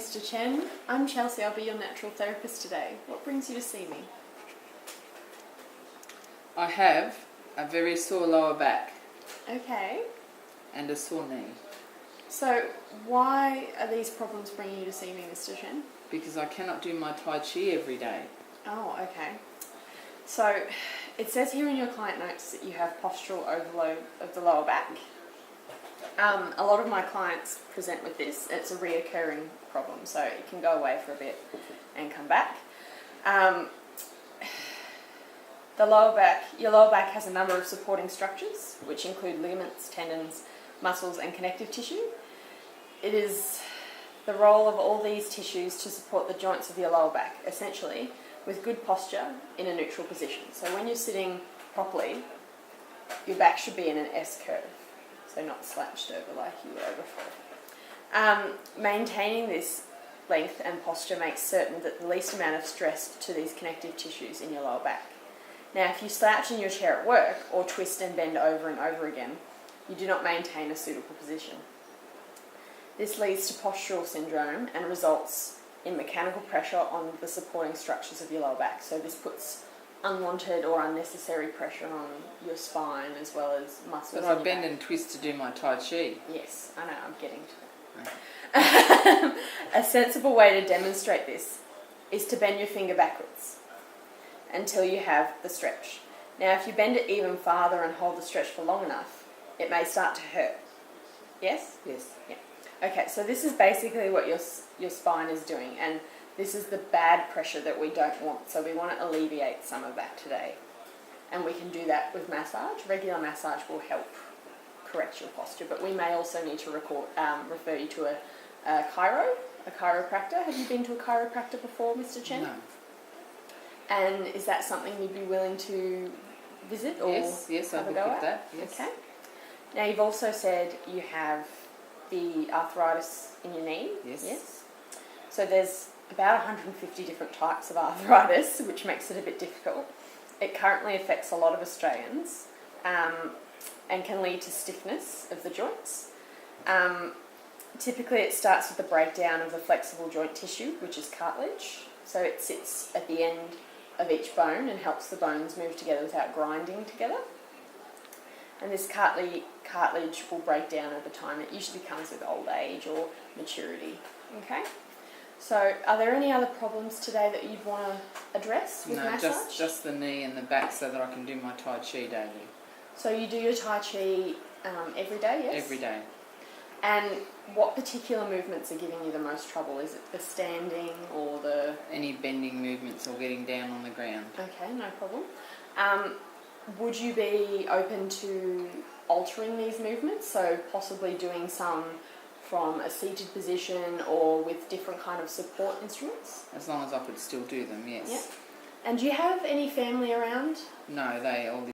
Mr. Chen. I'm Chelsea. I'll be your natural therapist today. What brings you to see me? I have a very sore lower back Okay. and a sore knee So, why are these problems bringing you to see me, Mr. Chen? because I cannot do my Tai Chi every day. Oh, okay. So, it says here in your client notes that you have postural overload of the lower back. A lot of my clients present with this. It's a reoccurring problem, so it can go away for a bit and come back. Your lower back has a number of supporting structures, which include ligaments, tendons, muscles, and connective tissue. It is the role of all these tissues to support the joints of your lower back, essentially, with good posture in a neutral position. So when you're sitting properly, your back should be in an S curve, so not slouched over like you were before. Maintaining this length and posture makes certain that the least amount of stress to these connective tissues in your lower back. Now, if you slouch in your chair at work or twist and bend over and over again, you do not maintain a suitable position. This leads to postural syndrome and results in mechanical pressure on the supporting structures of your lower back. So this puts unwanted or unnecessary pressure on your spine as well as muscles. But I bend and twist to do my Tai Chi. Yes, I know, I'm getting to that. A sensible way to demonstrate this is to bend your finger backwards until you have the stretch. Now, if you bend it even farther and hold the stretch for long enough, it may start to hurt. Yes? Yes. Yeah. Okay, so this is basically what your spine is doing, and this is the bad pressure that we don't want, so we want to alleviate some of that today. And we can do that with massage. Regular massage will help correct your posture, but we may also need to refer you to a chiropractor. Have you been to a chiropractor before, Mr. Chen? No. And is that something you'd be willing to visit or Yes, I have a would go look at? that. Yes. Okay. Now, you've also said you have the arthritis in your knee. Yes. Yes. So there's about 150 different types of arthritis, which makes it a bit difficult. It currently affects a lot of Australians and can lead to stiffness of the joints. Typically, it starts with the breakdown of the flexible joint tissue, which is cartilage. So it sits at the end of each bone and helps the bones move together without grinding together. And this cartilage will break down over time. It usually comes with old age or maturity. Okay? So are there any other problems today that you'd want to address with massage? No, just the knee and the back so that I can do my Tai Chi daily. So you do your Tai Chi every day, yes? Every day. And what particular movements are giving you the most trouble? Is it the standing or the... Any bending movements or getting down on the ground. Okay, no problem. Would you be open to altering these movements? So possibly doing some from a seated position or with different kind of support instruments? As long as I could still do them, yes. Yeah. And do you have any family around? No, they all